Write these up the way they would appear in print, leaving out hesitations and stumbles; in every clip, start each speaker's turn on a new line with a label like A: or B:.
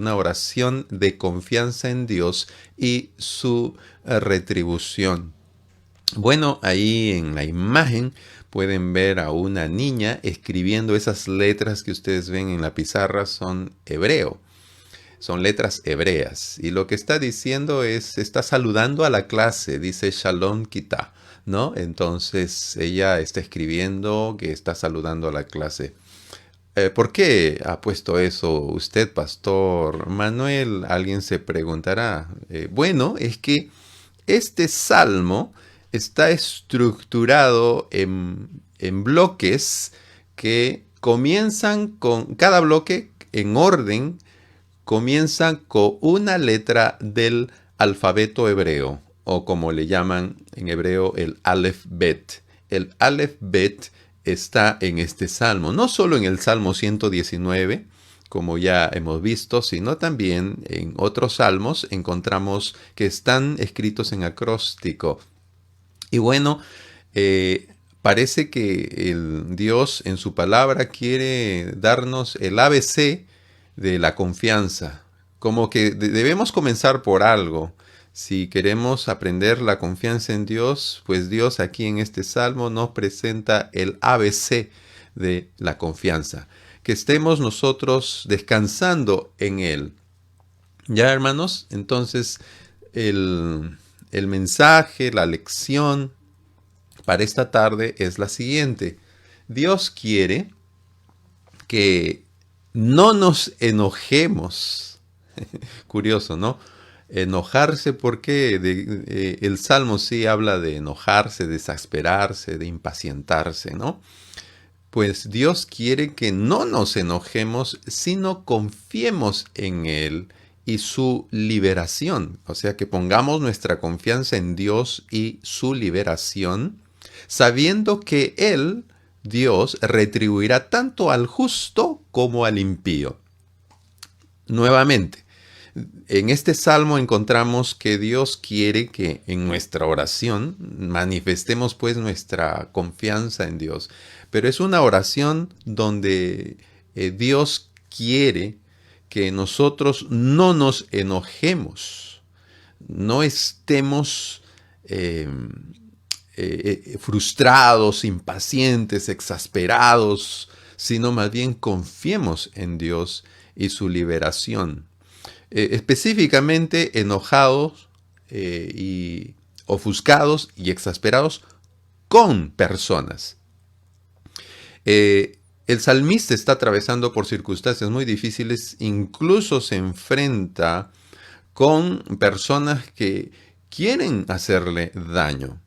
A: una oración de confianza en Dios y su retribución. Bueno, ahí en la imagen pueden ver a una niña escribiendo esas letras que ustedes ven en la pizarra, son hebreo, son letras hebreas. Y lo que está diciendo es, está saludando a la clase, dice Shalom Kita, ¿no? Entonces ella está escribiendo que está saludando a la clase. ¿Por qué ha puesto eso usted, Pastor Manuel? Alguien se preguntará. Bueno, es que este salmo está estructurado en bloques que comienzan con, cada bloque en orden, comienza con una letra del alfabeto hebreo, o como le llaman en hebreo el Aleph Bet. El Aleph Bet está en este salmo, no solo en el Salmo 119, como ya hemos visto, sino también en otros salmos encontramos que están escritos en acróstico. Y bueno, eh, parece que el Dios en su palabra quiere darnos el ABC de la confianza. Como que debemos comenzar por algo. Si queremos aprender la confianza en Dios, pues Dios aquí en este salmo nos presenta el ABC de la confianza. Que estemos nosotros descansando en Él. Ya, hermanos, entonces el mensaje, la lección para esta tarde es la siguiente. Dios quiere que no nos enojemos. Curioso, ¿no? Enojarse porque el Salmo sí habla de enojarse, de exasperarse, de impacientarse, ¿no? Pues Dios quiere que no nos enojemos, sino confiemos en Él y su liberación. O sea, que pongamos nuestra confianza en Dios y su liberación, sabiendo que Él, Dios, retribuirá tanto al justo como al impío. Nuevamente, en este salmo encontramos que Dios quiere que en nuestra oración manifestemos pues nuestra confianza en Dios. Pero es una oración donde Dios quiere que nosotros no nos enojemos, no estemos frustrados, impacientes, exasperados, sino más bien confiemos en Dios y su liberación. Específicamente enojados y ofuscados y exasperados con personas. El salmista está atravesando por circunstancias muy difíciles, incluso se enfrenta con personas que quieren hacerle daño.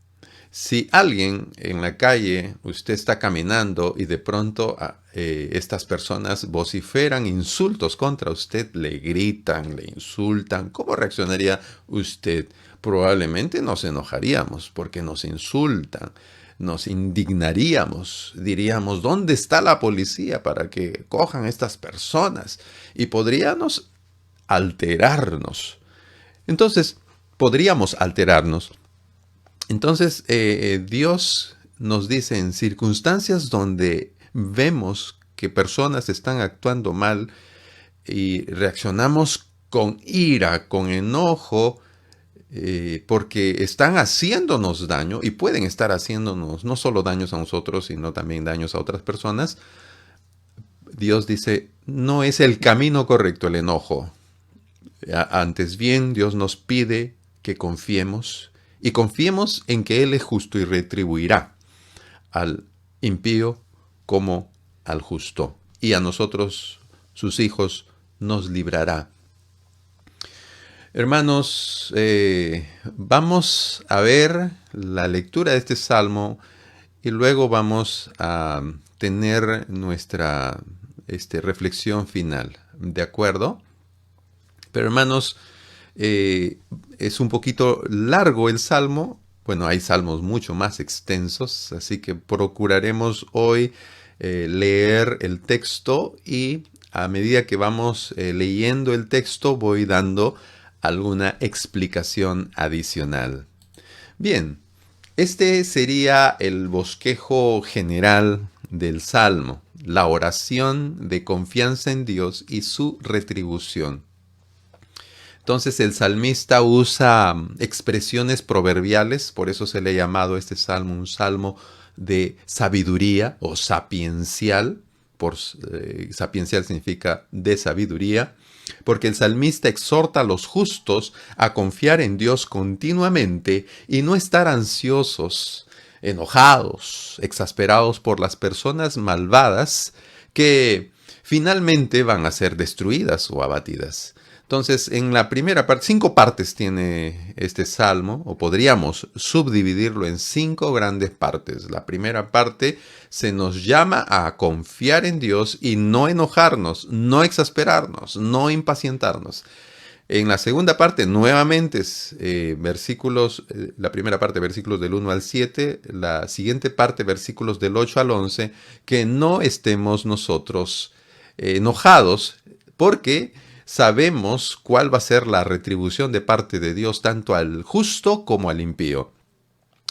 A: Si alguien en la calle, usted está caminando y de pronto estas personas vociferan insultos contra usted, le gritan, le insultan, ¿cómo reaccionaría usted? Probablemente nos enojaríamos porque nos insultan, nos indignaríamos, diríamos, ¿dónde está la policía para que cojan estas personas? Y podríamos alterarnos. Entonces, podríamos alterarnos. Entonces, Dios nos dice en circunstancias donde vemos que personas están actuando mal y reaccionamos con ira, con enojo, porque están haciéndonos daño y pueden estar haciéndonos no solo daños a nosotros, sino también daños a otras personas. Dios dice, no es el camino correcto el enojo. Antes bien, Dios nos pide que confiemos y confiemos en que Él es justo y retribuirá al impío como al justo. Y a nosotros, sus hijos, nos librará. Hermanos, vamos a ver la lectura de este salmo y luego vamos a tener nuestra reflexión final. ¿De acuerdo? Pero hermanos, es un poquito largo el salmo. Bueno, hay salmos mucho más extensos, así que procuraremos hoy leer el texto y a medida que vamos leyendo el texto voy dando alguna explicación adicional. Bien, este sería el bosquejo general del salmo, la oración de confianza en Dios y su retribución. Entonces el salmista usa expresiones proverbiales, por eso se le ha llamado este salmo un salmo de sabiduría o sapiencial. Sapiencial significa de sabiduría, porque el salmista exhorta a los justos a confiar en Dios continuamente y no estar ansiosos, enojados, exasperados por las personas malvadas que finalmente van a ser destruidas o abatidas. Entonces, en la primera parte, 5 partes tiene este salmo, o podríamos subdividirlo en 5 grandes partes. La primera parte se nos llama a confiar en Dios y no enojarnos, no exasperarnos, no impacientarnos. En la segunda parte, nuevamente, la primera parte, versículos del 1 al 7, la siguiente parte, versículos del 8 al 11, que no estemos nosotros enojados, porque sabemos cuál va a ser la retribución de parte de Dios tanto al justo como al impío.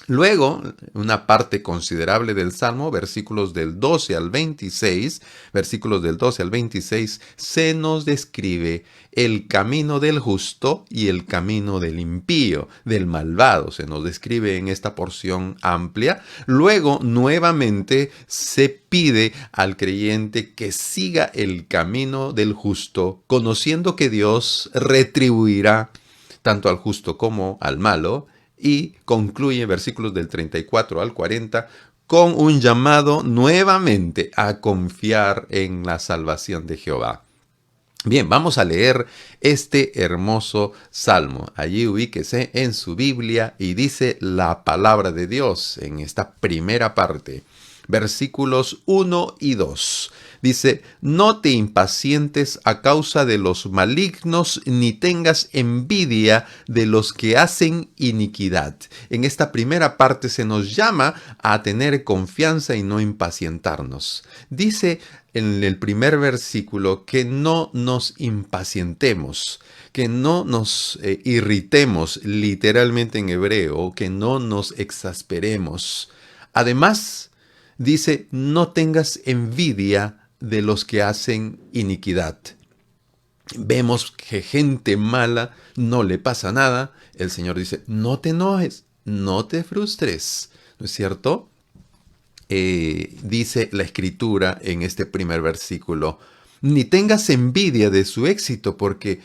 A: Luego, una parte considerable del Salmo, versículos del 12 al 26, se nos describe el camino del justo y el camino del impío, del malvado. Se nos describe en esta porción amplia. Luego, nuevamente, se pide al creyente que siga el camino del justo, conociendo que Dios retribuirá tanto al justo como al malo. Y concluye versículos del 34 al 40 con un llamado nuevamente a confiar en la salvación de Jehová. Bien, vamos a leer este hermoso salmo. Allí ubíquese en su Biblia y dice la palabra de Dios en esta primera parte. Versículos 1 y 2. Dice, no te impacientes a causa de los malignos, ni tengas envidia de los que hacen iniquidad. En esta primera parte se nos llama a tener confianza y no impacientarnos. Dice en el primer versículo que no nos impacientemos, que no nos irritemos, literalmente en hebreo, que no nos exasperemos. Además, dice, no tengas envidia de los que hacen iniquidad. Vemos que gente mala no le pasa nada. El Señor dice, no te enojes, no te frustres. ¿No es cierto? Dice la Escritura en este primer versículo, ni tengas envidia de su éxito, porque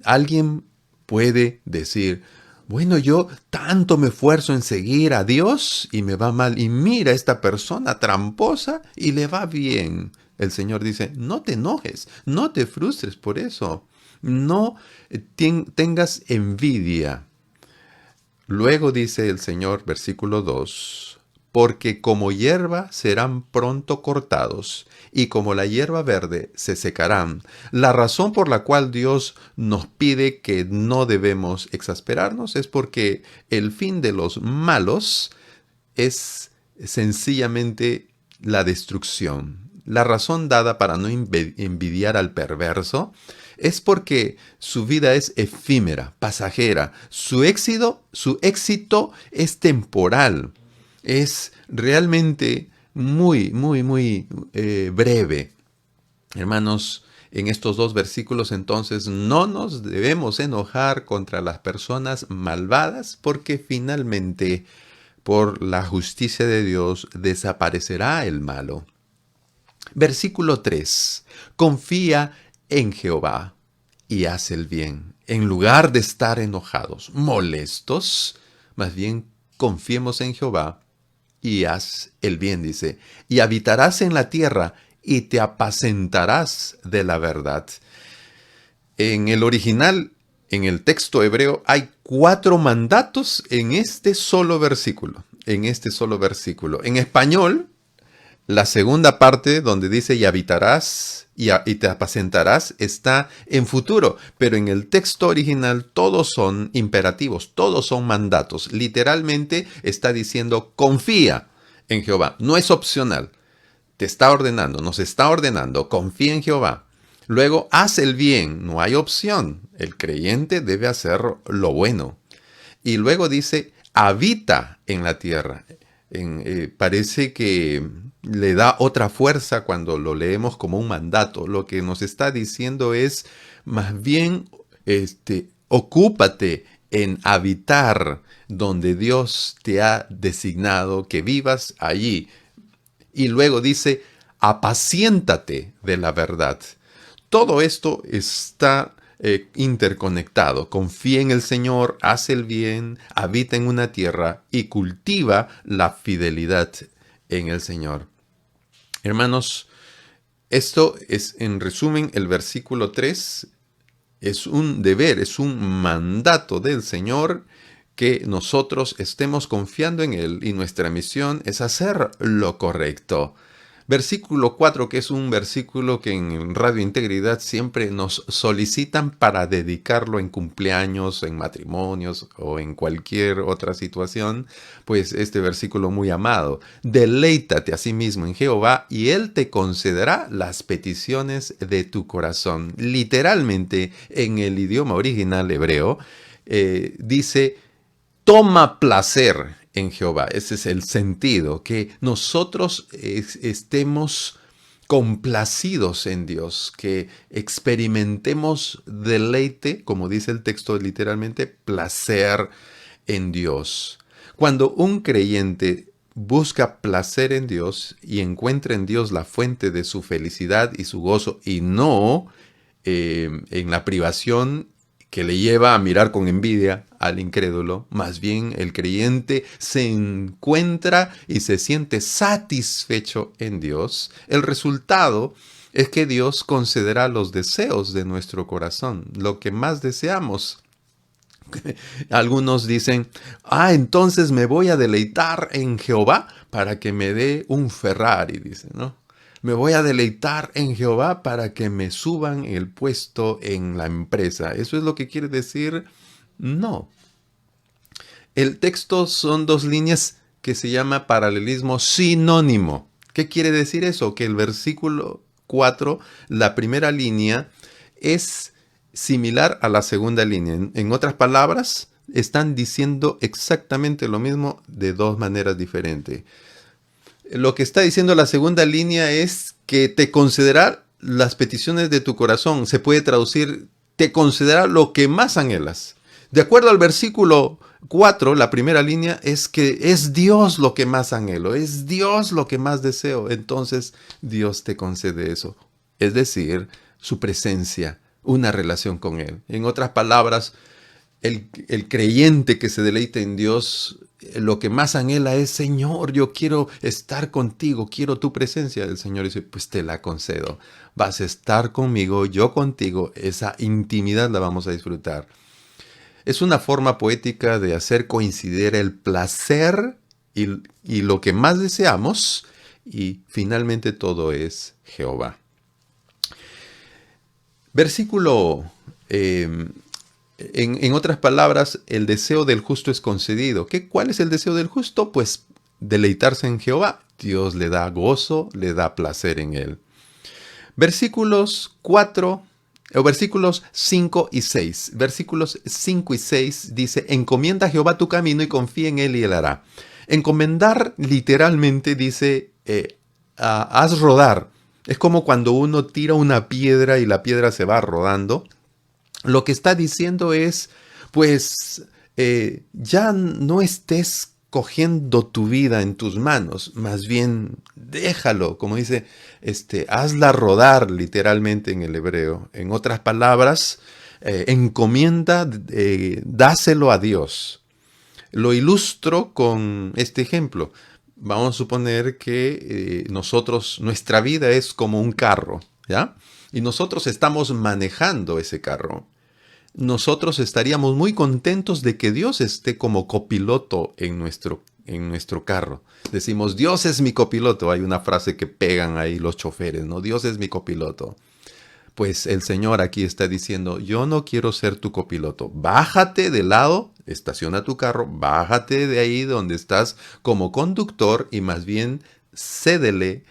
A: alguien puede decir, bueno, yo tanto me esfuerzo en seguir a Dios y me va mal. Y mira esta persona tramposa y le va bien. El Señor dice, no te enojes, no te frustres por eso. No tengas envidia. Luego dice el Señor, versículo 2, porque como hierba serán pronto cortados, y como la hierba verde se secarán. La razón por la cual Dios nos pide que no debemos exasperarnos es porque el fin de los malos es sencillamente la destrucción. La razón dada para no envidiar al perverso es porque su vida es efímera, pasajera. Su éxito es temporal. Es realmente muy breve. Hermanos, en estos 2 versículos entonces no nos debemos enojar contra las personas malvadas porque finalmente por la justicia de Dios desaparecerá el malo. Versículo 3. Confía en Jehová y haz el bien. En lugar de estar enojados, molestos, más bien confiemos en Jehová y haz el bien, dice. Y habitarás en la tierra y te apacentarás de la verdad. En el original, en el texto hebreo, hay 4 mandatos en este solo versículo. En español, la segunda parte donde dice y habitarás y te apacentarás está en futuro, pero en el texto original todos son imperativos, todos son mandatos. Literalmente está diciendo confía en Jehová, no es opcional. Te está ordenando, nos está ordenando, confía en Jehová. Luego, haz el bien, no hay opción. El creyente debe hacer lo bueno. Y luego dice, habita en la tierra. Parece que le da otra fuerza cuando lo leemos como un mandato. Lo que nos está diciendo es, más bien, Ocúpate en habitar donde Dios te ha designado que vivas allí. Y luego dice, apaciéntate de la verdad. Todo esto está interconectado. Confía en el Señor, haz el bien, habita en una tierra y cultiva la fidelidad en el Señor. Hermanos, esto es en resumen el versículo 3. Es un deber, es un mandato del Señor que nosotros estemos confiando en Él y nuestra misión es hacer lo correcto. Versículo 4, que es un versículo que en Radio Integridad siempre nos solicitan para dedicarlo en cumpleaños, en matrimonios o en cualquier otra situación, pues este versículo muy amado. Deleítate a sí mismo en Jehová y Él te concederá las peticiones de tu corazón. Literalmente, en el idioma original hebreo, dice, toma placer en Jehová. Ese es el sentido, que nosotros estemos complacidos en Dios, que experimentemos deleite, como dice el texto literalmente, placer en Dios. Cuando un creyente busca placer en Dios y encuentra en Dios la fuente de su felicidad y su gozo y no en la privación que le lleva a mirar con envidia al incrédulo, más bien el creyente se encuentra y se siente satisfecho en Dios. El resultado es que Dios concederá los deseos de nuestro corazón, lo que más deseamos. Algunos dicen, entonces me voy a deleitar en Jehová para que me dé un Ferrari, dicen, ¿no? Me voy a deleitar en Jehová para que me suban el puesto en la empresa. ¿Eso es lo que quiere decir? No. El texto son dos líneas que se llama paralelismo sinónimo. ¿Qué quiere decir eso? Que el versículo 4, la primera línea, es similar a la segunda línea. En otras palabras, están diciendo exactamente lo mismo de dos maneras diferentes. Lo que está diciendo la segunda línea es que te concederá las peticiones de tu corazón. Se puede traducir, te concederá lo que más anhelas. De acuerdo al versículo 4, la primera línea es que es Dios lo que más anhelo, es Dios lo que más deseo. Entonces Dios te concede eso. Es decir, su presencia, una relación con Él. En otras palabras, el creyente que se deleita en Dios, lo que más anhela es, Señor, yo quiero estar contigo, quiero tu presencia. El Señor dice, pues te la concedo. Vas a estar conmigo, yo contigo. Esa intimidad la vamos a disfrutar. Es una forma poética de hacer coincidir el placer y lo que más deseamos, y finalmente todo es Jehová. Versículo en otras palabras, el deseo del justo es concedido. ¿Cuál es el deseo del justo? Pues deleitarse en Jehová. Dios le da gozo, le da placer en él. Versículos 5 y 6. Versículos 5 y 6 dice, encomienda a Jehová tu camino y confía en él y él hará. Encomendar literalmente dice, haz rodar. Es como cuando uno tira una piedra y la piedra se va rodando. Lo que está diciendo es, pues, ya no estés cogiendo tu vida en tus manos, más bien déjalo, como dice, hazla rodar literalmente en el hebreo. En otras palabras, encomienda, dáselo a Dios. Lo ilustro con este ejemplo. Vamos a suponer que nuestra vida es como un carro, ¿ya? Y nosotros estamos manejando ese carro. Nosotros estaríamos muy contentos de que Dios esté como copiloto en nuestro carro. Decimos, Dios es mi copiloto. Hay una frase que pegan ahí los choferes, ¿no? Dios es mi copiloto. Pues el Señor aquí está diciendo, yo no quiero ser tu copiloto. Bájate de lado, estaciona tu carro, bájate de ahí donde estás como conductor y más bien cédele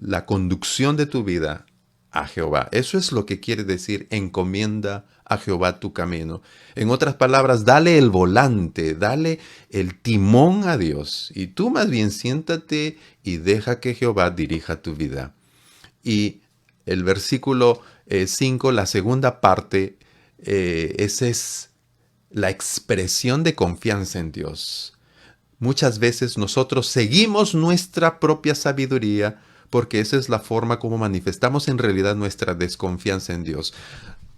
A: la conducción de tu vida a Jehová. Eso es lo que quiere decir encomienda a Jehová tu camino. En otras palabras, dale el volante, dale el timón a Dios. Y tú más bien siéntate y deja que Jehová dirija tu vida. Y el versículo 5, la segunda parte, esa es la expresión de confianza en Dios. Muchas veces nosotros seguimos nuestra propia sabiduría porque esa es la forma como manifestamos en realidad nuestra desconfianza en Dios.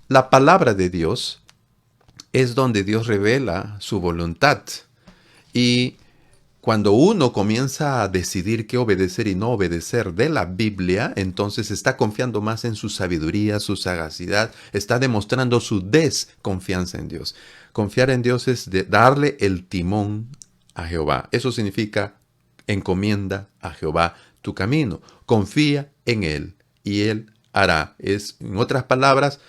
A: La palabra de Dios es donde Dios revela su voluntad. Y cuando uno comienza a decidir qué obedecer y no obedecer de la Biblia, entonces está confiando más en su sabiduría, su sagacidad, está demostrando su desconfianza en Dios. Confiar en Dios es darle el timón a Jehová. Eso significa encomienda a Jehová tu camino. Confía en Él y Él hará. En otras palabras,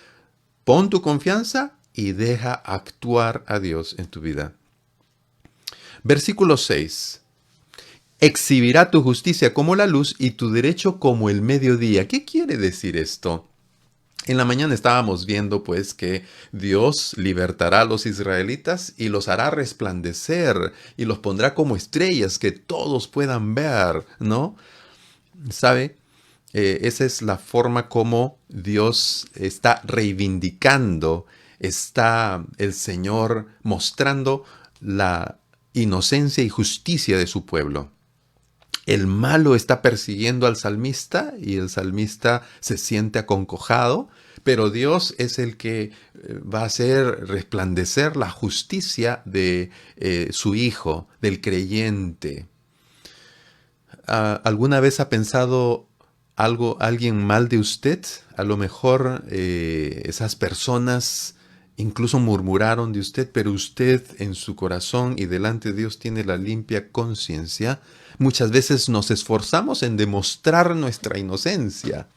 A: pon tu confianza y deja actuar a Dios en tu vida. Versículo 6. Exhibirá tu justicia como la luz y tu derecho como el mediodía. ¿Qué quiere decir esto? En la mañana estábamos viendo pues que Dios libertará a los israelitas y los hará resplandecer y los pondrá como estrellas que todos puedan ver, ¿no? ¿Sabe? Esa es la forma como Dios está reivindicando, está el Señor mostrando la inocencia y justicia de su pueblo. El malo está persiguiendo al salmista y el salmista se siente aconcojado, pero Dios es el que va a hacer resplandecer la justicia de su Hijo, del creyente. ¿Alguna vez ha pensado alguien mal de usted? A lo mejor esas personas incluso murmuraron de usted, pero usted en su corazón y delante de Dios tiene la limpia conciencia. Muchas veces nos esforzamos en demostrar nuestra inocencia,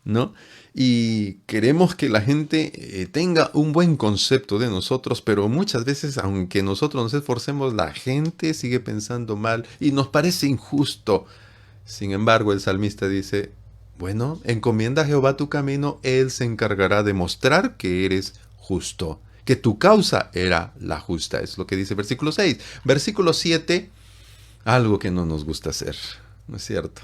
A: ¿no? Y queremos que la gente tenga un buen concepto de nosotros, pero muchas veces, aunque nosotros nos esforcemos, la gente sigue pensando mal y nos parece injusto. Sin embargo, el salmista dice, bueno, encomienda a Jehová tu camino, Él se encargará de mostrar que eres justo, que tu causa era la justa. Es lo que dice versículo 6. Versículo 7, algo que no nos gusta hacer, ¿no es cierto?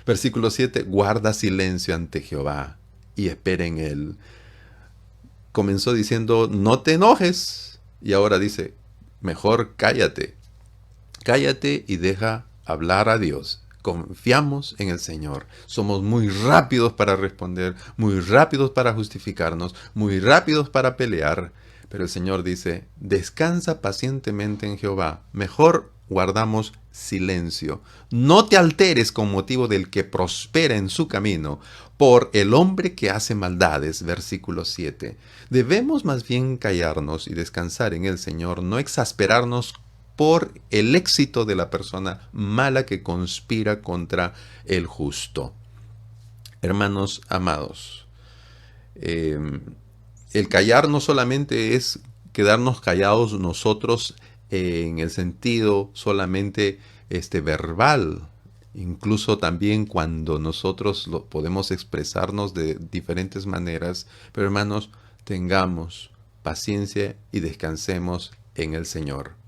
A: Versículo 7, guarda silencio ante Jehová y espera en Él. Comenzó diciendo, no te enojes, y ahora dice, mejor cállate. Cállate y deja hablar a Dios. Confiamos en el Señor. Somos muy rápidos para responder, muy rápidos para justificarnos, muy rápidos para pelear. Pero el Señor dice, descansa pacientemente en Jehová. Mejor guardamos silencio. No te alteres con motivo del que prospera en su camino, por el hombre que hace maldades. Versículo 7. Debemos más bien callarnos y descansar en el Señor, no exasperarnos por el éxito de la persona mala que conspira contra el justo. Hermanos amados, el callar no solamente es quedarnos callados nosotros en el sentido solamente verbal, incluso también cuando nosotros podemos expresarnos de diferentes maneras, pero hermanos, tengamos paciencia y descansemos en el Señor.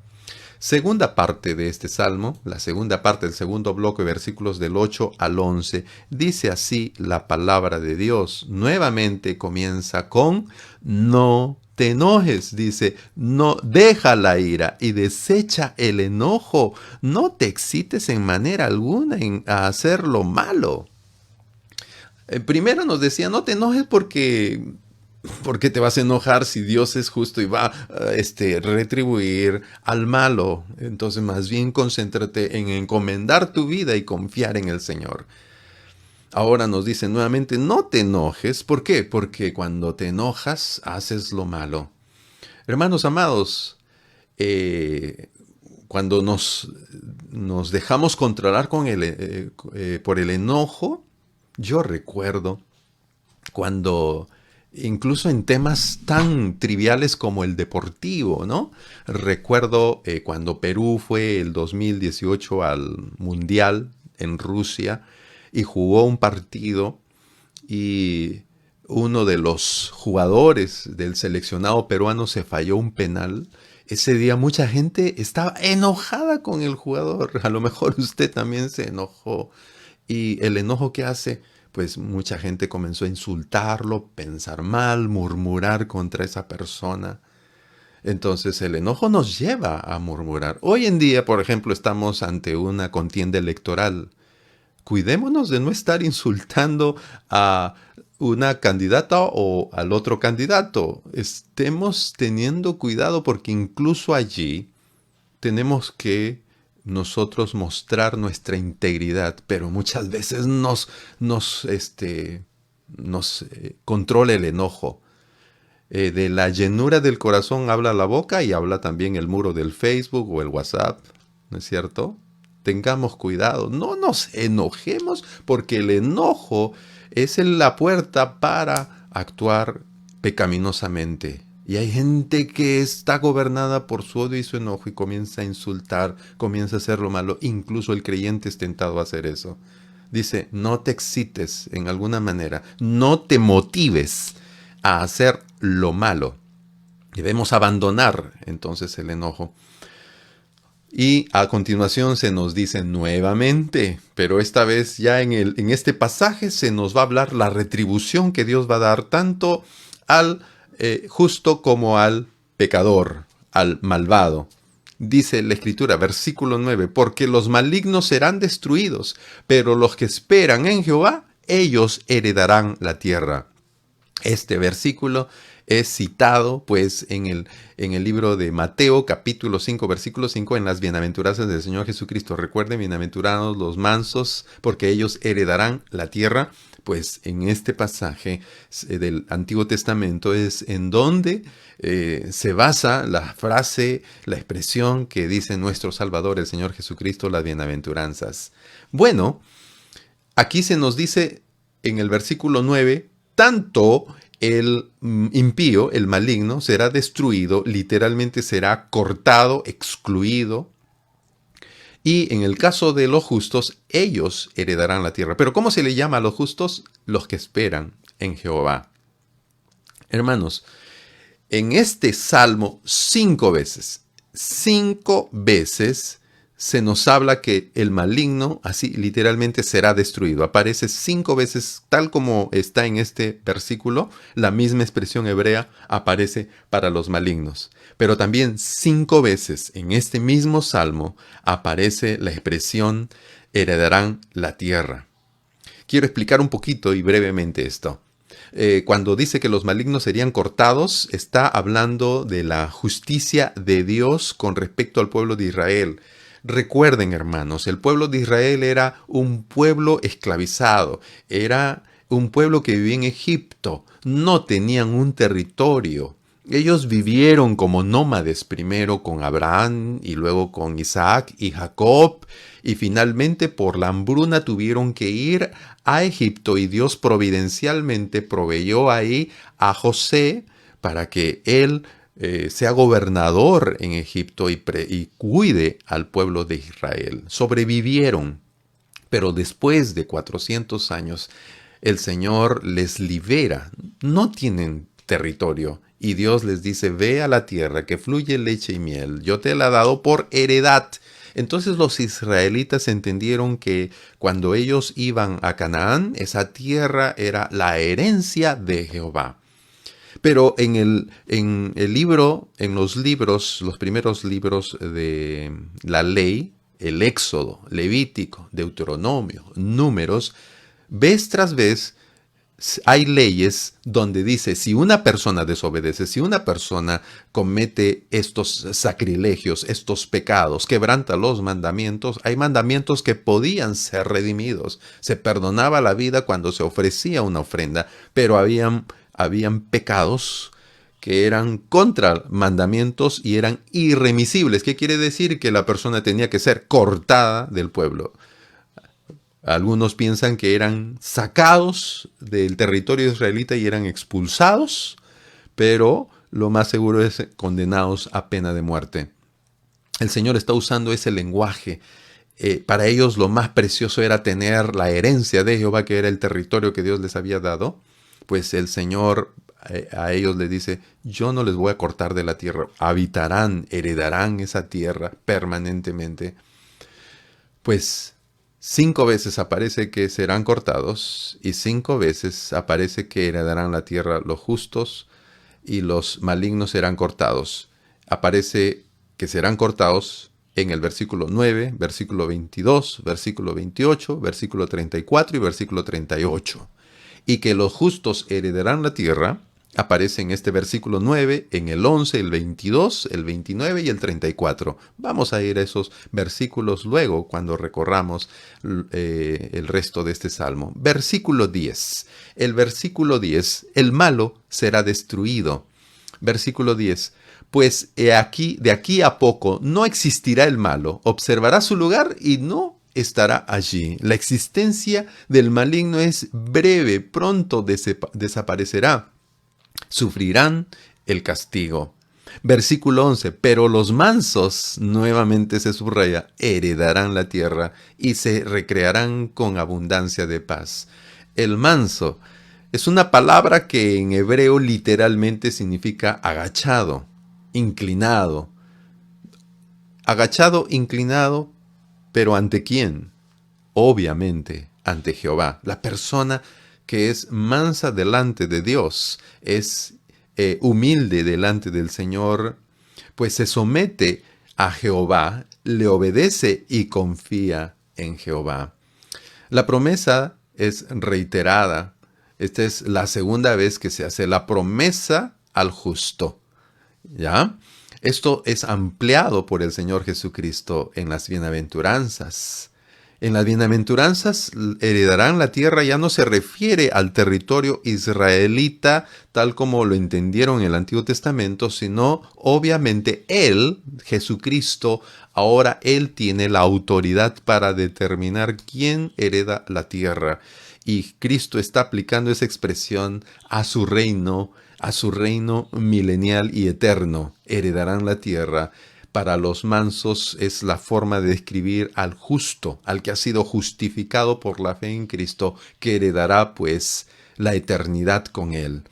A: Segunda parte de este salmo, la segunda parte del segundo bloque, versículos del 8 al 11, dice así la palabra de Dios. Nuevamente comienza con no te enojes, dice, no deja la ira y desecha el enojo, no te excites en manera alguna a hacer lo malo. Primero nos decía, no te enojes porque te vas a enojar si Dios es justo y va a retribuir al malo. Entonces más bien concéntrate en encomendar tu vida y confiar en el Señor. Ahora nos dice nuevamente, no te enojes. ¿Por qué? Porque cuando te enojas haces lo malo. Hermanos amados, cuando nos dejamos controlar por el enojo, yo recuerdo cuando incluso en temas tan triviales como el deportivo, ¿no? Recuerdo cuando Perú fue el 2018 al Mundial en Rusia y jugó un partido y uno de los jugadores del seleccionado peruano se falló un penal. Ese día mucha gente estaba enojada con el jugador. A lo mejor usted también se enojó. ¿Y el enojo qué hace? pues mucha gente comenzó a insultarlo, pensar mal, murmurar contra esa persona. Entonces el enojo nos lleva a murmurar. Hoy en día, por ejemplo, estamos ante una contienda electoral. Cuidémonos de no estar insultando a una candidata o al otro candidato. Estemos teniendo cuidado porque incluso allí tenemos que nosotros mostrar nuestra integridad, pero muchas veces nos controla el enojo. De la llenura del corazón habla la boca y habla también el muro del Facebook o el WhatsApp, ¿no es cierto? Tengamos cuidado, no nos enojemos porque el enojo es la puerta para actuar pecaminosamente. Y hay gente que está gobernada por su odio y su enojo y comienza a insultar, comienza a hacer lo malo. Incluso el creyente es tentado a hacer eso. Dice, no te excites en alguna manera, no te motives a hacer lo malo. Debemos abandonar entonces el enojo. Y a continuación se nos dice nuevamente, pero esta vez ya en este pasaje se nos va a hablar la retribución que Dios va a dar tanto al justo como al pecador, al malvado. Dice la Escritura, versículo 9, porque los malignos serán destruidos, pero los que esperan en Jehová, ellos heredarán la tierra. Este versículo es citado pues en el libro de Mateo capítulo 5 versículo 5 en las bienaventuranzas del Señor Jesucristo. Recuerden, bienaventurados los mansos porque ellos heredarán la tierra. Pues en este pasaje del Antiguo Testamento es en donde se basa la frase, la expresión que dice nuestro Salvador, el Señor Jesucristo, las bienaventuranzas. Bueno, aquí se nos dice en el versículo 9, tanto el impío, el maligno, será destruido, literalmente será cortado, excluido. Y en el caso de los justos, ellos heredarán la tierra. Pero ¿cómo se le llama a los justos? Los que esperan en Jehová. Hermanos, en este salmo 5 veces se nos habla que el maligno, así literalmente, será destruido. Aparece 5 veces, tal como está en este versículo, la misma expresión hebrea aparece para los malignos. Pero también 5 veces en este mismo salmo aparece la expresión heredarán la tierra. Quiero explicar un poquito y brevemente esto. Cuando dice que los malignos serían cortados, está hablando de la justicia de Dios con respecto al pueblo de Israel. Recuerden, hermanos, el pueblo de Israel era un pueblo esclavizado, era un pueblo que vivía en Egipto, no tenían un territorio. Ellos vivieron como nómades primero con Abraham y luego con Isaac y Jacob y finalmente por la hambruna tuvieron que ir a Egipto y Dios providencialmente proveyó ahí a José para que él sea gobernador en Egipto y cuide al pueblo de Israel. Sobrevivieron, pero después de 400 años el Señor les libera. No tienen territorio. Y Dios les dice, ve a la tierra que fluye leche y miel. Yo te la he dado por heredad. Entonces los israelitas entendieron que cuando ellos iban a Canaán, esa tierra era la herencia de Jehová. Pero en el libro, en los primeros libros de la ley, el Éxodo, Levítico, Deuteronomio, Números, vez tras vez hay leyes donde dice, si una persona desobedece, si una persona comete estos sacrilegios, estos pecados, quebranta los mandamientos, hay mandamientos que podían ser redimidos. Se perdonaba la vida cuando se ofrecía una ofrenda, pero habían pecados que eran contra mandamientos y eran irremisibles. ¿Qué quiere decir? Que la persona tenía que ser cortada del pueblo. Algunos piensan que eran sacados del territorio israelita y eran expulsados, pero lo más seguro es condenados a pena de muerte. El Señor está usando ese lenguaje. Para ellos lo más precioso era tener la herencia de Jehová, que era el territorio que Dios les había dado. Pues el Señor a ellos les dice, yo no les voy a cortar de la tierra, habitarán, heredarán esa tierra permanentemente. Pues 5 veces aparece que serán cortados y 5 veces aparece que heredarán la tierra los justos y los malignos serán cortados. Aparece que serán cortados en el versículo 9, versículo 22, versículo 28, versículo 34 y versículo 38. Y que los justos heredarán la tierra, aparece en este versículo 9, en el 11, el 22, el 29 y el 34. Vamos a ir a esos versículos luego cuando recorramos el resto de este salmo. Versículo 10. El versículo 10, el malo será destruido. Versículo 10. Pues he aquí, de aquí a poco no existirá el malo, observará su lugar y no estará allí. La existencia del maligno es breve, pronto desaparecerá. Sufrirán el castigo. Versículo 11. Pero los mansos, nuevamente se subraya, heredarán la tierra y se recrearán con abundancia de paz. El manso es una palabra que en hebreo literalmente significa agachado, inclinado. Agachado, inclinado, pero ¿ante quién? Obviamente, ante Jehová. La persona que es mansa delante de Dios, es humilde delante del Señor, pues se somete a Jehová, le obedece y confía en Jehová. La promesa es reiterada. Esta es la segunda vez que se hace la promesa al justo. ¿Ya? Esto es ampliado por el Señor Jesucristo en las bienaventuranzas. En las bienaventuranzas heredarán la tierra ya no se refiere al territorio israelita tal como lo entendieron en el Antiguo Testamento, sino obviamente Él, Jesucristo, ahora Él tiene la autoridad para determinar quién hereda la tierra. Y Cristo está aplicando esa expresión a su reino milenial y eterno. Heredarán la tierra. Para los mansos es la forma de describir al justo, al que ha sido justificado por la fe en Cristo, que heredará pues la eternidad con Él.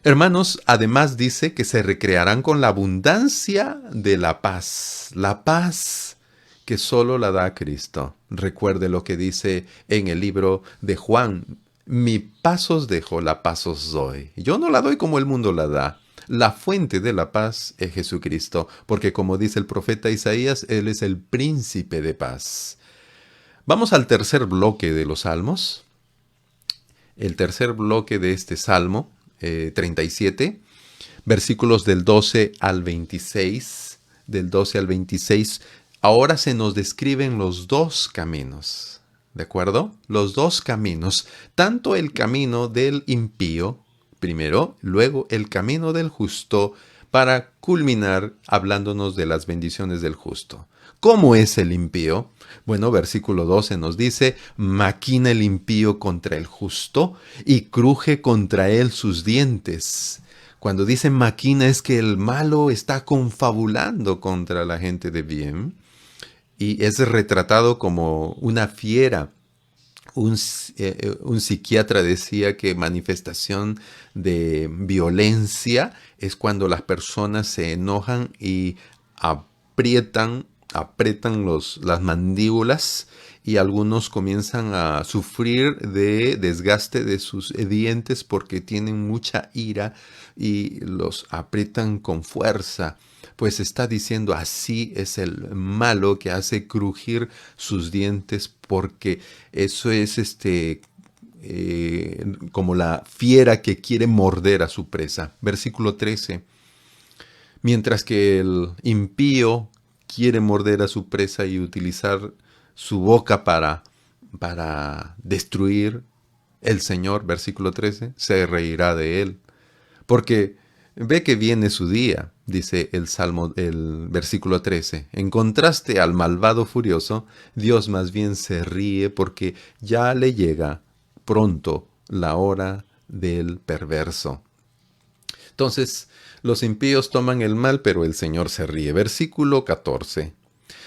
A: Hermanos, además dice que se recrearán con la abundancia de la paz que solo la da Cristo. Recuerde lo que dice en el libro de Juan: mi paz os dejo, la paz os doy. Yo no la doy como el mundo la da. La fuente de la paz es Jesucristo, porque como dice el profeta Isaías, Él es el príncipe de paz. Vamos al tercer bloque de los salmos. El tercer bloque de este salmo, 37, versículos del 12 al 26. Del 12 al 26, ahora se nos describen los dos caminos. ¿De acuerdo? Los dos caminos, tanto el camino del impío, primero, luego el camino del justo, para culminar hablándonos de las bendiciones del justo. ¿Cómo es el impío? Bueno, versículo 12 nos dice: maquina el impío contra el justo y cruje contra él sus dientes. Cuando dice maquina es que el malo está confabulando contra la gente de bien y es retratado como una fiera. Un psiquiatra decía que manifestación de violencia es cuando las personas se enojan y apretan las mandíbulas y algunos comienzan a sufrir de desgaste de sus dientes porque tienen mucha ira y los aprietan con fuerza. Pues está diciendo, así es el malo que hace crujir sus dientes, porque eso es como la fiera que quiere morder a su presa. Versículo 13. Mientras que el impío quiere morder a su presa y utilizar su boca para destruir, el Señor, versículo 13, se reirá de él. Porque ve que viene su día, dice el versículo 13. En contraste al malvado furioso, Dios más bien se ríe porque ya le llega pronto la hora del perverso. Entonces, los impíos toman el mal, pero el Señor se ríe. Versículo 14.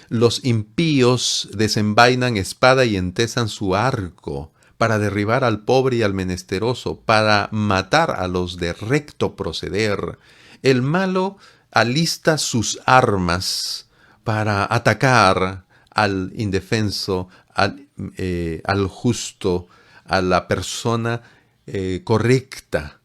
A: Los impíos desenvainan espada y entesan su arco para derribar al pobre y al menesteroso, para matar a los de recto proceder. El malo alista sus armas para atacar al indefenso, al justo, a la persona correcta.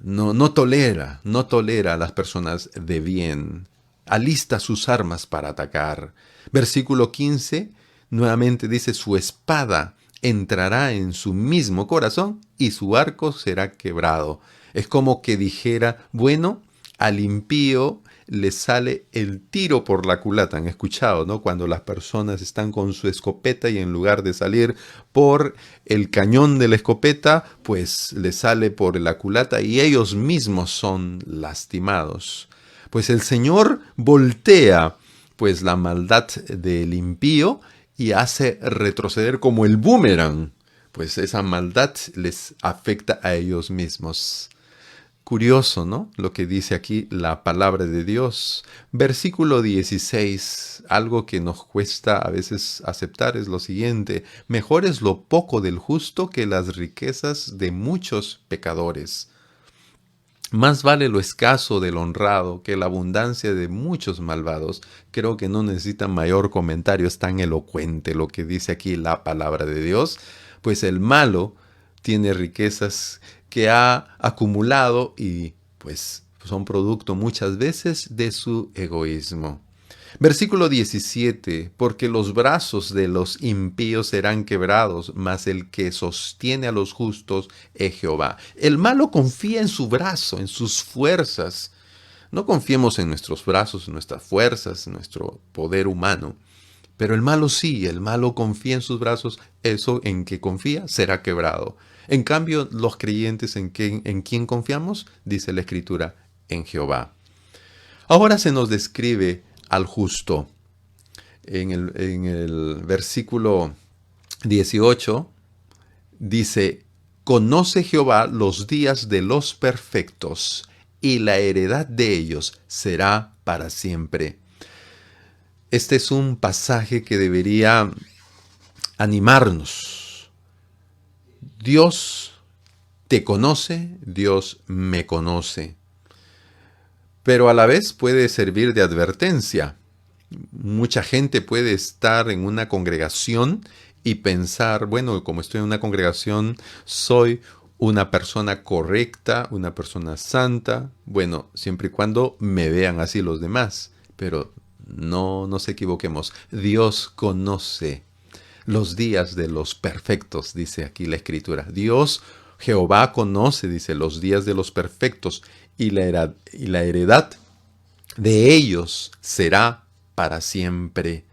A: No tolera a las personas de bien. Alista sus armas para atacar. Versículo 15, nuevamente dice, su espada entrará en su mismo corazón y su arco será quebrado. Es como que dijera, bueno, al impío le sale el tiro por la culata. Han escuchado, ¿no? Cuando las personas están con su escopeta y en lugar de salir por el cañón de la escopeta, pues le sale por la culata y ellos mismos son lastimados. Pues el Señor voltea pues la maldad del impío y hace retroceder como el boomerang. Pues esa maldad les afecta a ellos mismos. Curioso, ¿no? Lo que dice aquí la palabra de Dios. Versículo 16, algo que nos cuesta a veces aceptar es lo siguiente. Mejor es lo poco del justo que las riquezas de muchos pecadores. Más vale lo escaso del honrado que la abundancia de muchos malvados. Creo que no necesita mayor comentario, es tan elocuente lo que dice aquí la palabra de Dios. Pues el malo tiene riquezas que ha acumulado y pues son producto muchas veces de su egoísmo. Versículo 17, porque los brazos de los impíos serán quebrados, mas el que sostiene a los justos es Jehová. El malo confía en su brazo, en sus fuerzas. No confiemos en nuestros brazos, en nuestras fuerzas, en nuestro poder humano. Pero el malo sí, el malo confía en sus brazos, eso en que confía será quebrado. En cambio, los creyentes en quién confiamos, dice la Escritura, en Jehová. Ahora se nos describe al justo. En el versículo 18 dice, conoce Jehová los días de los perfectos, y la heredad de ellos será para siempre. Este es un pasaje que debería animarnos. Dios te conoce, Dios me conoce. Pero a la vez puede servir de advertencia. Mucha gente puede estar en una congregación y pensar, bueno, como estoy en una congregación, soy una persona correcta, una persona santa, bueno, siempre y cuando me vean así los demás. Pero no nos equivoquemos, Dios conoce los días de los perfectos, dice aquí la Escritura. Dios, Jehová conoce, dice, los días de los perfectos y la heredad de ellos será para siempre.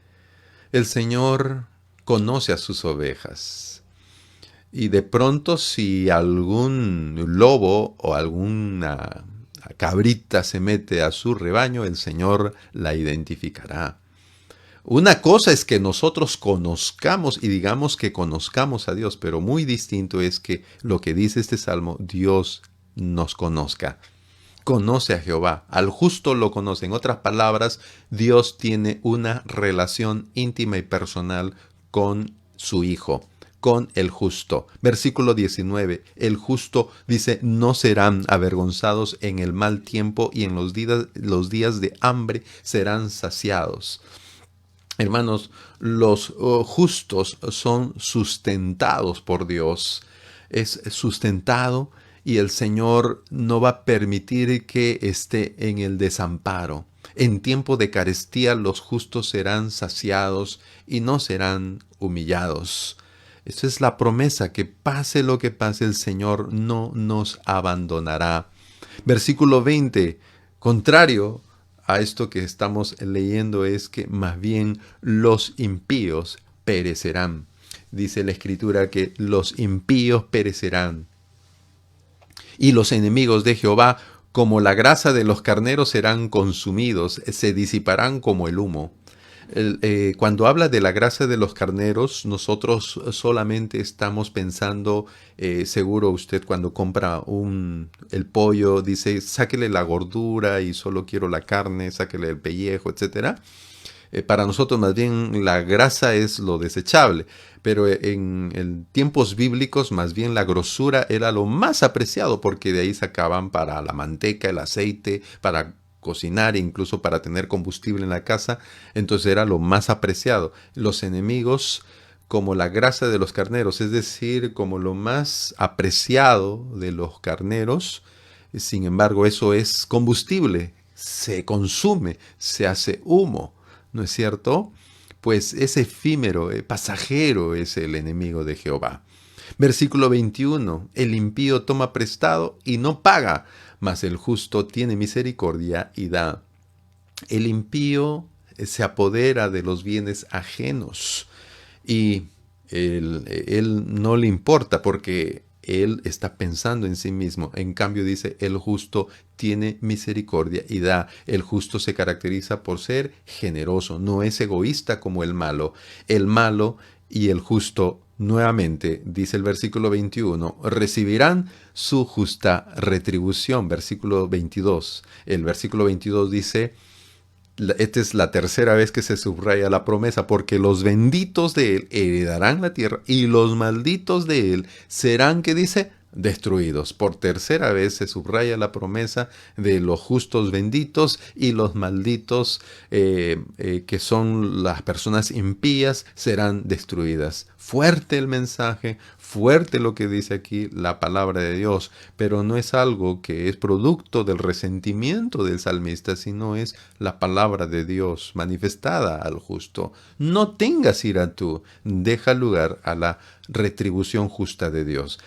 A: El Señor conoce a sus ovejas. Y de pronto si algún lobo o alguna cabrita se mete a su rebaño, el Señor la identificará. Una cosa es que nosotros conozcamos y digamos que conozcamos a Dios, pero muy distinto es que lo que dice este salmo, Dios nos conozca. Conoce a Jehová, al justo lo conoce. En otras palabras, Dios tiene una relación íntima y personal con su Hijo, con el justo. Versículo 19, el justo dice, no serán avergonzados en el mal tiempo y en los días de hambre serán saciados. Hermanos, los justos son sustentados por Dios. Es sustentado y el Señor no va a permitir que esté en el desamparo. En tiempo de carestía los justos serán saciados y no serán humillados. Esa es la promesa, que pase lo que pase, el Señor no nos abandonará. Versículo 20, contrario a esto que estamos leyendo, es que más bien los impíos perecerán. Dice la Escritura que los impíos perecerán. Y los enemigos de Jehová, como la grasa de los carneros, serán consumidos, se disiparán como el humo. Cuando habla de la grasa de los carneros, nosotros solamente estamos pensando, seguro usted cuando compra el pollo, dice, sáquele la gordura y solo quiero la carne, sáquele el pellejo, etcétera. Para nosotros más bien la grasa es lo desechable, pero en tiempos bíblicos más bien la grosura era lo más apreciado, porque de ahí sacaban para la manteca, el aceite, para cocinar, incluso para tener combustible en la casa. Entonces era lo más apreciado. Los enemigos como la grasa de los carneros, es decir, como lo más apreciado de los carneros. Sin embargo, eso es combustible, se consume, se hace humo, ¿no es cierto? Pues es efímero, pasajero es el enemigo de Jehová. Versículo 21, el impío toma prestado y no paga, mas el justo tiene misericordia y da. El impío se apodera de los bienes ajenos y él no le importa porque él está pensando en sí mismo. En cambio dice, el justo tiene misericordia y da. El justo se caracteriza por ser generoso, no es egoísta como el malo. El malo y el justo, nuevamente, dice el versículo 21, recibirán su justa retribución. Versículo 22. El versículo 22 dice, esta es la tercera vez que se subraya la promesa, porque los benditos de él heredarán la tierra y los malditos de él serán, ¿qué dice? Destruidos. Por tercera vez se subraya la promesa de los justos benditos y los malditos, que son las personas impías, serán destruidas. Fuerte el mensaje, fuerte lo que dice aquí la palabra de Dios, pero no es algo que es producto del resentimiento del salmista, sino es la palabra de Dios manifestada al justo. No tengas ira tú, deja lugar a la retribución justa de Dios.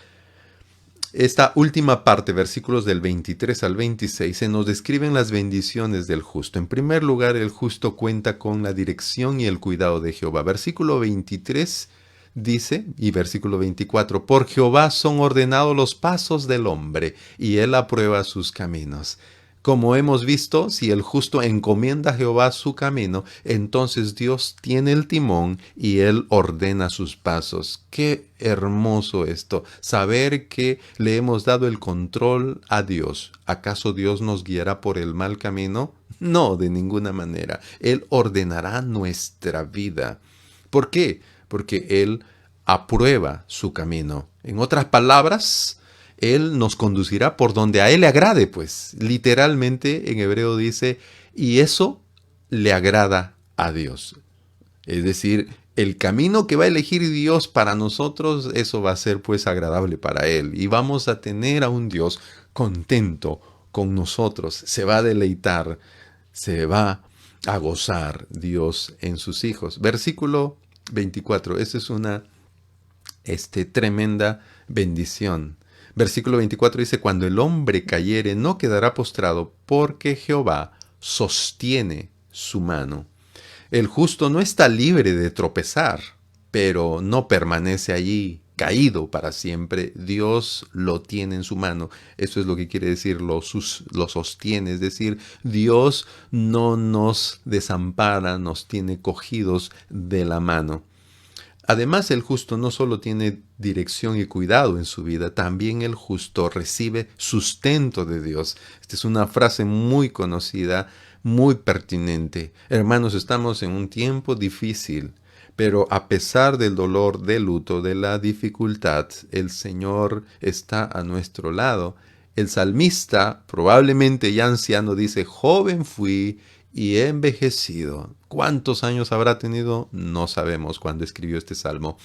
A: Esta última parte, versículos del 23 al 26, se nos describen las bendiciones del justo. En primer lugar, el justo cuenta con la dirección y el cuidado de Jehová. Versículo 23 dice, y versículo 24, por Jehová son ordenados los pasos del hombre, y él aprueba sus caminos. Como hemos visto, si el justo encomienda a Jehová su camino, entonces Dios tiene el timón y él ordena sus pasos. Qué hermoso esto, saber que le hemos dado el control a Dios. ¿Acaso Dios nos guiará por el mal camino? No, de ninguna manera. Él ordenará nuestra vida. ¿Por qué? Porque Él aprueba su camino. En otras palabras, Él nos conducirá por donde a Él le agrade, pues. Literalmente en hebreo dice, y eso le agrada a Dios. Es decir, el camino que va a elegir Dios para nosotros, eso va a ser pues agradable para Él. Y vamos a tener a un Dios contento con nosotros. Se va a deleitar, se va a gozar Dios en sus hijos. Versículo 24, esa es una tremenda bendición. Versículo 24 dice, cuando el hombre cayere no quedará postrado, porque Jehová sostiene su mano. El justo no está libre de tropezar, pero no permanece allí caído para siempre. Dios lo tiene en su mano. Eso es lo que quiere decir, lo sostiene. Es decir, Dios no nos desampara, nos tiene cogidos de la mano. Además, el justo no solo tiene dirección y cuidado en su vida, también el justo recibe sustento de Dios. Esta es una frase muy conocida, muy pertinente. Hermanos, estamos en un tiempo difícil, pero a pesar del dolor, del luto, de la dificultad, el Señor está a nuestro lado. El salmista, probablemente ya anciano, dice, joven fui y he envejecido. ¿Cuántos años habrá tenido? No sabemos cuando escribió este salmo.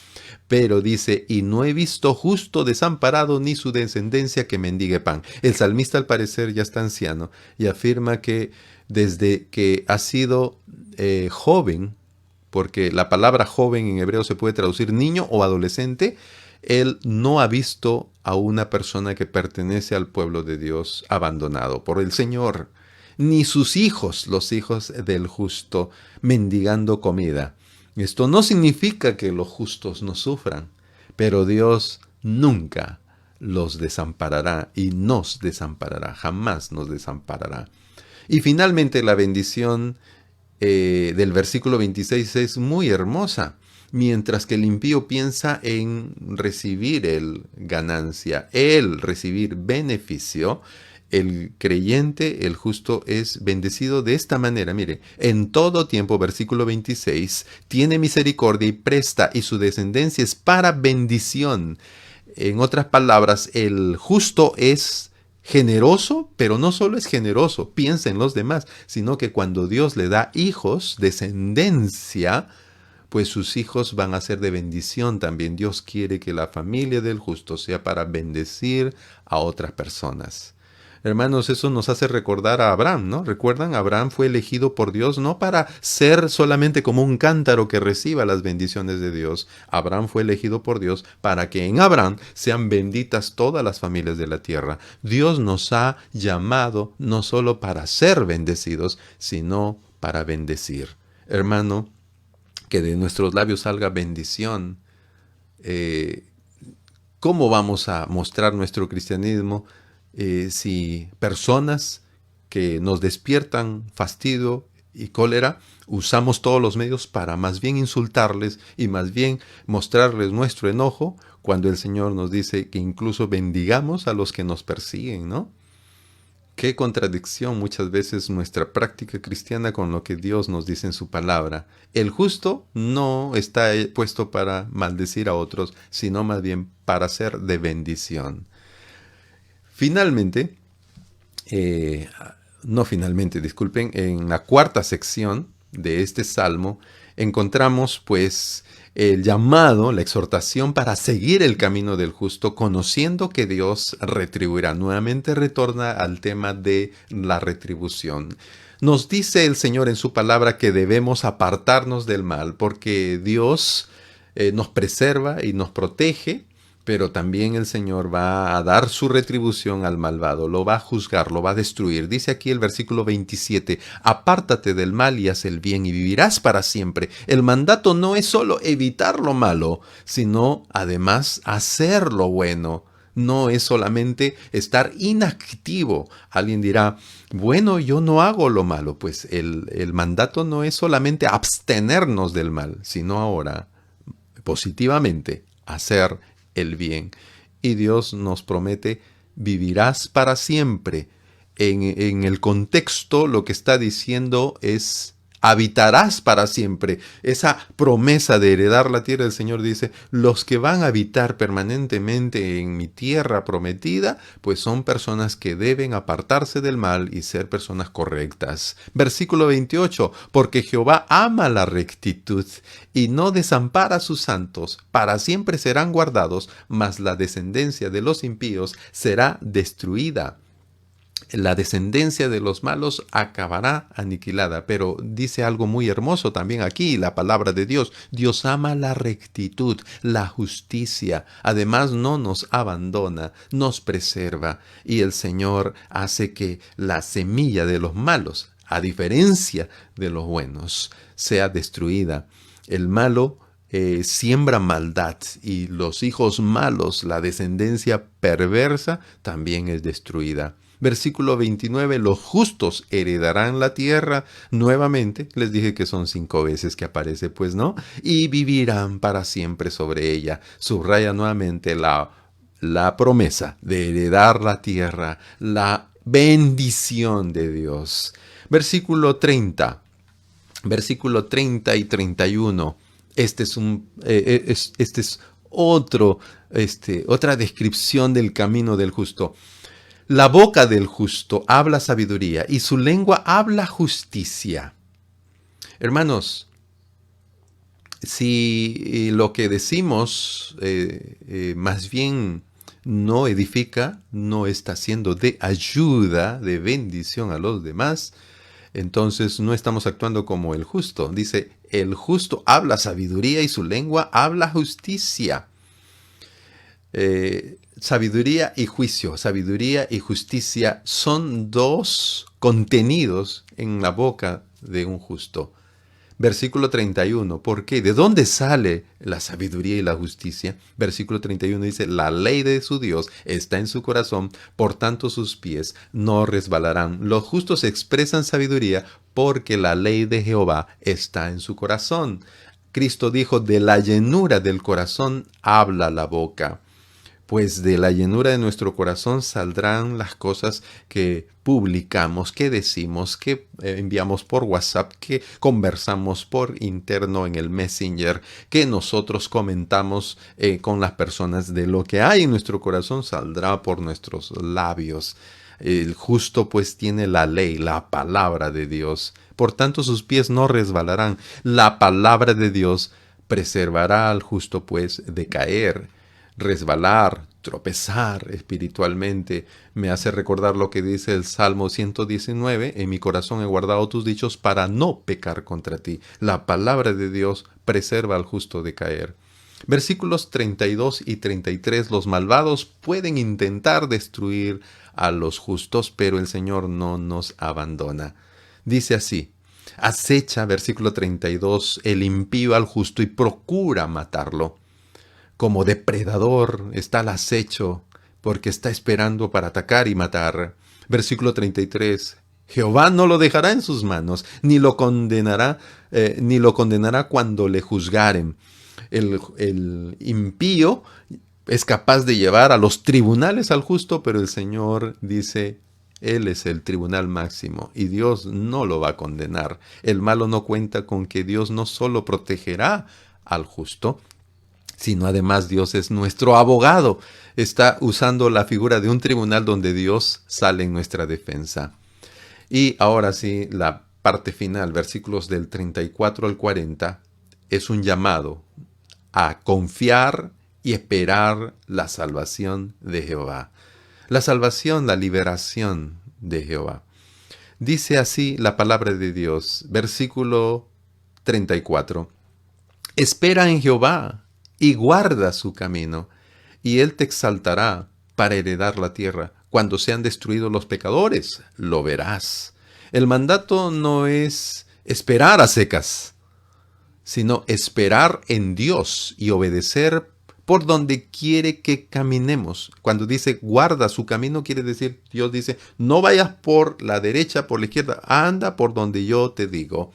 A: Pero dice, y no he visto justo desamparado ni su descendencia que mendigue pan. El salmista al parecer ya está anciano y afirma que desde que ha sido joven, porque la palabra joven en hebreo se puede traducir niño o adolescente, él no ha visto a una persona que pertenece al pueblo de Dios abandonado por el Señor, ni sus hijos, los hijos del justo, mendigando comida. Esto no significa que los justos no sufran, pero Dios nunca los desamparará y nos desamparará, jamás nos desamparará. Y finalmente la bendición del versículo 26 es muy hermosa. Mientras que el impío piensa en recibir ganancia, el recibir beneficio, el creyente, el justo, es bendecido de esta manera. Mire, en todo tiempo, versículo 26, tiene misericordia y presta, y su descendencia es para bendición. En otras palabras, el justo es generoso, pero no solo es generoso, piensa en los demás, sino que cuando Dios le da hijos, descendencia, pues sus hijos van a ser de bendición también. Dios quiere que la familia del justo sea para bendecir a otras personas. Hermanos, eso nos hace recordar a Abraham, ¿no? ¿Recuerdan? Abraham fue elegido por Dios no para ser solamente como un cántaro que reciba las bendiciones de Dios. Abraham fue elegido por Dios para que en Abraham sean benditas todas las familias de la tierra. Dios nos ha llamado no solo para ser bendecidos, sino para bendecir. Hermano, que de nuestros labios salga bendición. ¿Cómo vamos a mostrar nuestro cristianismo si personas que nos despiertan fastidio y cólera usamos todos los medios para más bien insultarles y más bien mostrarles nuestro enojo, cuando el Señor nos dice que incluso bendigamos a los que nos persiguen, ¿no? Qué contradicción muchas veces nuestra práctica cristiana con lo que Dios nos dice en su palabra. El justo no está puesto para maldecir a otros, sino más bien para ser de bendición. Finalmente, disculpen, en la cuarta sección de este salmo encontramos pues el llamado, la exhortación para seguir el camino del justo, conociendo que Dios retribuirá. Nuevamente retorna al tema de la retribución. Nos dice el Señor en su palabra que debemos apartarnos del mal, porque Dios nos preserva y nos protege, pero también el Señor va a dar su retribución al malvado, lo va a juzgar, lo va a destruir. Dice aquí el versículo 27, apártate del mal y haz el bien y vivirás para siempre. El mandato no es solo evitar lo malo, sino además hacer lo bueno. No es solamente estar inactivo. Alguien dirá, bueno, yo no hago lo malo. Pues el mandato no es solamente abstenernos del mal, sino ahora, positivamente, hacer el bien. Y Dios nos promete, vivirás para siempre. En el contexto lo que está diciendo es, habitarás para siempre. Esa promesa de heredar la tierra del Señor dice, los que van a habitar permanentemente en mi tierra prometida, pues son personas que deben apartarse del mal y ser personas correctas. Versículo 28, porque Jehová ama la rectitud y no desampara a sus santos, para siempre serán guardados, mas la descendencia de los impíos será destruida. La descendencia de los malos acabará aniquilada, pero dice algo muy hermoso también aquí, la palabra de Dios. Dios ama la rectitud, la justicia. Además no nos abandona, nos preserva. Y el Señor hace que la semilla de los malos, a diferencia de los buenos, sea destruida. El malo siembra maldad y los hijos malos, la descendencia perversa, también es destruida. Versículo 29, los justos heredarán la tierra. Nuevamente, les dije que son 5 veces que aparece, pues no, y vivirán para siempre sobre ella. Subraya nuevamente la promesa de heredar la tierra, la bendición de Dios. Versículo 30 y 31. Este es otra descripción del camino del justo. La boca del justo habla sabiduría y su lengua habla justicia. Hermanos, si lo que decimos más bien no edifica, no está siendo de ayuda, de bendición a los demás, entonces no estamos actuando como el justo. Dice, el justo habla sabiduría y su lengua habla justicia. Sabiduría y juicio, sabiduría y justicia son dos contenidos en la boca de un justo. Versículo 31, ¿por qué? ¿De dónde sale la sabiduría y la justicia? Versículo 31 dice, la ley de su Dios está en su corazón, por tanto sus pies no resbalarán. Los justos expresan sabiduría porque la ley de Jehová está en su corazón. Cristo dijo, de la llenura del corazón habla la boca. Pues de la llenura de nuestro corazón saldrán las cosas que publicamos, que decimos, que enviamos por WhatsApp, que conversamos por interno en el Messenger, que nosotros comentamos con las personas. De lo que hay en nuestro corazón saldrá por nuestros labios. El justo pues tiene la ley, la palabra de Dios. Por tanto sus pies no resbalarán. La palabra de Dios preservará al justo pues de caer, resbalar, tropezar espiritualmente. Me hace recordar lo que dice el Salmo 119, en mi corazón he guardado tus dichos para no pecar contra ti. La palabra de Dios preserva al justo de caer. Versículos 32 y 33, los malvados pueden intentar destruir a los justos, pero el Señor no nos abandona. Dice así: acecha, versículo 32, el impío al justo y procura matarlo. Como depredador está al acecho, porque está esperando para atacar y matar. Versículo 33. Jehová no lo dejará en sus manos, ni lo condenará cuando le juzgaren. El impío es capaz de llevar a los tribunales al justo, pero el Señor dice, Él es el tribunal máximo y Dios no lo va a condenar. El malo no cuenta con que Dios no solo protegerá al justo, sino además Dios es nuestro abogado. Está usando la figura de un tribunal donde Dios sale en nuestra defensa. Y ahora sí, la parte final, versículos del 34 al 40, es un llamado a confiar y esperar la salvación de Jehová. La salvación, la liberación de Jehová. Dice así la palabra de Dios, versículo 34. Espera en Jehová y guarda su camino, y Él te exaltará para heredar la tierra. Cuando sean destruidos los pecadores, lo verás. El mandato no es esperar a secas, sino esperar en Dios y obedecer por donde quiere que caminemos. Cuando dice guarda su camino, quiere decir, Dios dice, no vayas por la derecha, por la izquierda, anda por donde yo te digo.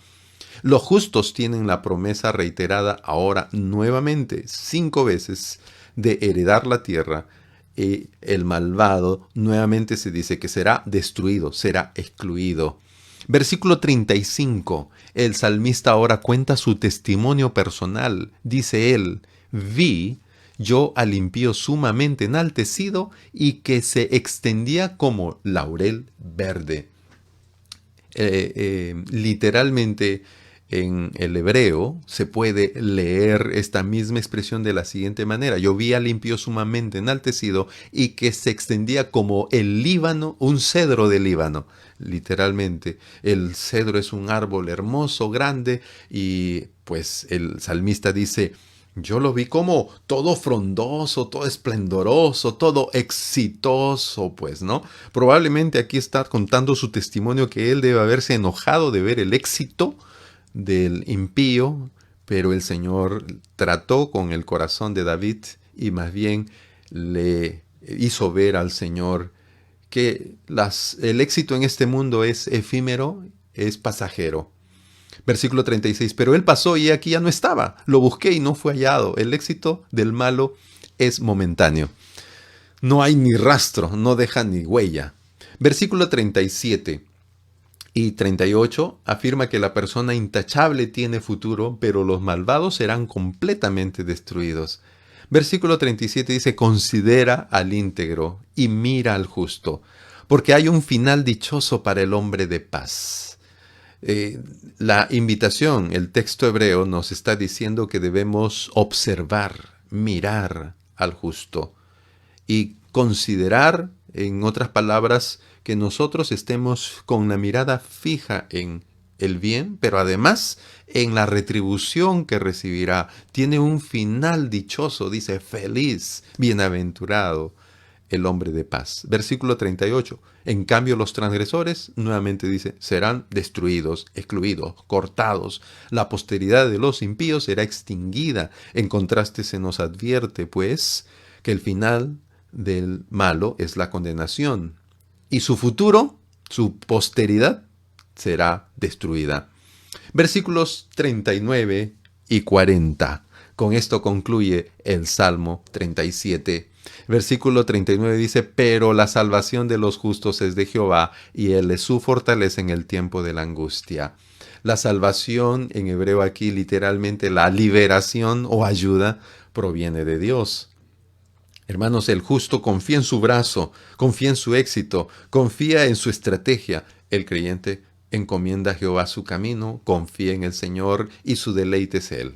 A: Los justos tienen la promesa reiterada ahora nuevamente 5 veces de heredar la tierra, y el malvado nuevamente se dice que será destruido, será excluido. Versículo 35, el salmista ahora cuenta su testimonio personal. Dice él, vi yo al impío sumamente enaltecido y que se extendía como laurel verde. Literalmente en el hebreo se puede leer esta misma expresión de la siguiente manera: yo vi al impío sumamente enaltecido y que se extendía como el Líbano, un cedro de Líbano. Literalmente, el cedro es un árbol hermoso, grande, y pues el salmista dice, yo lo vi como todo frondoso, todo esplendoroso, todo exitoso, pues, ¿no? Probablemente aquí está contando su testimonio que él debe haberse enojado de ver el éxito del impío, pero el Señor trató con el corazón de David y más bien le hizo ver al Señor que el éxito en este mundo es efímero, es pasajero. Versículo 36, pero él pasó y aquí ya no estaba. Lo busqué y no fue hallado. El éxito del malo es momentáneo. No hay ni rastro, no deja ni huella. Versículo 37 y 38 afirma que la persona intachable tiene futuro, pero los malvados serán completamente destruidos. Versículo 37 dice, considera al íntegro y mira al justo, porque hay un final dichoso para el hombre de paz. La invitación, el texto hebreo nos está diciendo que debemos observar, mirar al justo y considerar, en otras palabras, que nosotros estemos con la mirada fija en el bien, pero además en la retribución que recibirá. Tiene un final dichoso, dice, feliz, bienaventurado el hombre de paz. Versículo 38. En cambio, los transgresores, nuevamente dice, serán destruidos, excluidos, cortados. La posteridad de los impíos será extinguida. En contraste, se nos advierte, pues, que el final del malo es la condenación. Y su futuro, su posteridad, será destruida. Versículos 39 y 40. Con esto concluye el Salmo 37. Versículo 39 dice, pero la salvación de los justos es de Jehová, y Él es su fortaleza en el tiempo de la angustia. La salvación, en hebreo aquí literalmente la liberación o ayuda, proviene de Dios. Hermanos, el justo confía en su brazo, confía en su éxito, confía en su estrategia. El creyente encomienda a Jehová su camino, confía en el Señor y su deleite es Él.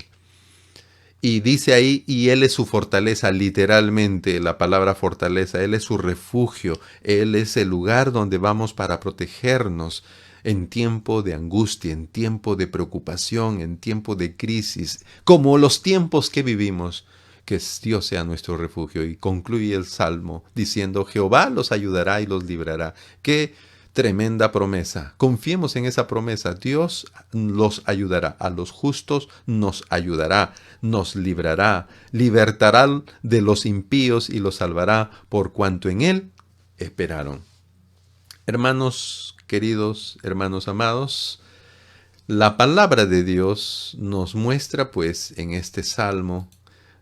A: Y dice ahí, y Él es su fortaleza, literalmente la palabra fortaleza, Él es su refugio, Él es el lugar donde vamos para protegernos en tiempo de angustia, en tiempo de preocupación, en tiempo de crisis, como los tiempos que vivimos. Que Dios sea nuestro refugio. Y concluye el Salmo diciendo, Jehová los ayudará y los librará. Qué tremenda promesa. Confiemos en esa promesa. Dios los ayudará. A los justos nos ayudará, nos librará, libertará de los impíos y los salvará por cuanto en Él esperaron. Hermanos queridos, hermanos amados, la palabra de Dios nos muestra pues en este salmo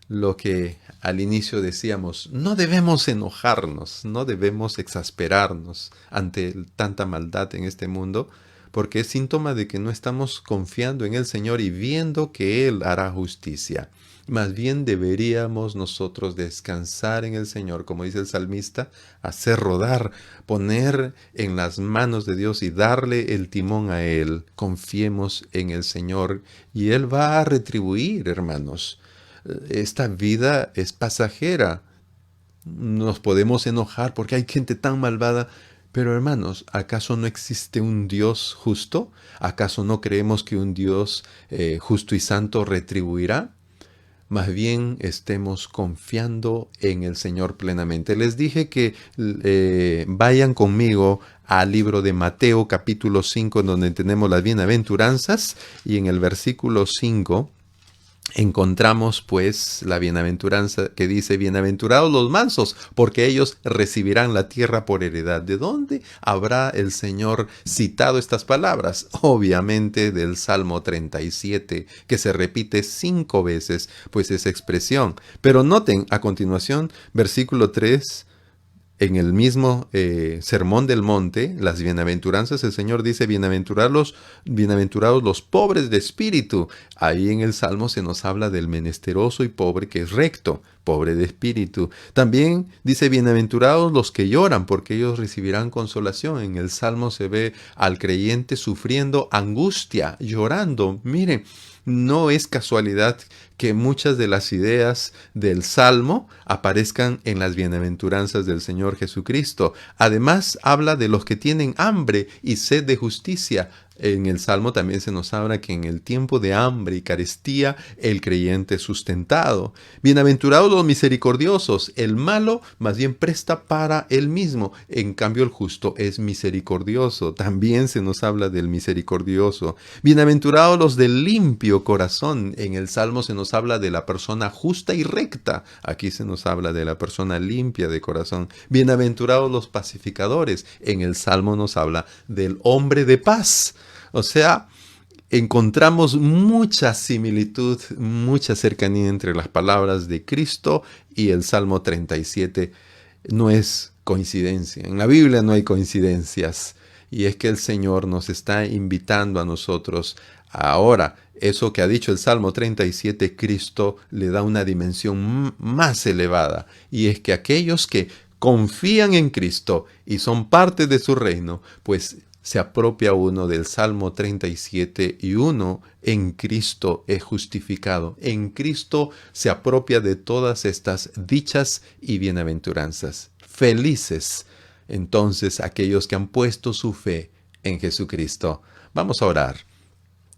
A: lo que al inicio decíamos, no debemos enojarnos, no debemos exasperarnos ante tanta maldad en este mundo, porque es síntoma de que no estamos confiando en el Señor y viendo que Él hará justicia. Más bien deberíamos nosotros descansar en el Señor, como dice el salmista, hacer rodar, poner en las manos de Dios y darle el timón a Él. Confiemos en el Señor y Él va a retribuir, hermanos. Esta vida es pasajera. Nos podemos enojar porque hay gente tan malvada. Pero hermanos, ¿acaso no existe un Dios justo? ¿Acaso no creemos que un Dios justo y santo retribuirá? Más bien estemos confiando en el Señor plenamente. Les dije que vayan conmigo al libro de Mateo capítulo 5, donde tenemos las bienaventuranzas, y en el versículo 5 encontramos pues la bienaventuranza que dice, bienaventurados los mansos, porque ellos recibirán la tierra por heredad. ¿De dónde habrá el Señor citado estas palabras? Obviamente del Salmo 37, que se repite 5 veces, pues esa expresión. Pero noten a continuación, versículo 3, en el mismo Sermón del Monte, las bienaventuranzas, el Señor dice, bienaventurados los pobres de espíritu. Ahí en el Salmo se nos habla del menesteroso y pobre que es recto, pobre de espíritu. También dice, bienaventurados los que lloran, porque ellos recibirán consolación. En el Salmo se ve al creyente sufriendo angustia, llorando. Miren, no es casualidad que muchas de las ideas del Salmo aparezcan en las bienaventuranzas del Señor Jesucristo. Además, habla de los que tienen hambre y sed de justicia. En el Salmo también se nos habla que en el tiempo de hambre y carestía el creyente es sustentado. Bienaventurados los misericordiosos, el malo más bien presta para él mismo, en cambio el justo es misericordioso. También se nos habla del misericordioso. Bienaventurados los del limpio corazón, en el Salmo se nos habla de la persona justa y recta, aquí se nos habla de la persona limpia de corazón. Bienaventurados los pacificadores, en el Salmo nos habla del hombre de paz. O sea, encontramos mucha similitud, mucha cercanía entre las palabras de Cristo y el Salmo 37. No es coincidencia. En la Biblia no hay coincidencias. Y es que el Señor nos está invitando a nosotros. Ahora, eso que ha dicho el Salmo 37, Cristo le da una dimensión más elevada. Y es que aquellos que confían en Cristo y son parte de su reino, pues se apropia uno del Salmo 37 y uno en Cristo es justificado. En Cristo se apropia de todas estas dichas y bienaventuranzas. Felices entonces aquellos que han puesto su fe en Jesucristo. Vamos a orar.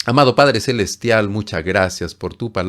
A: Amado Padre Celestial, muchas gracias por tu palabra.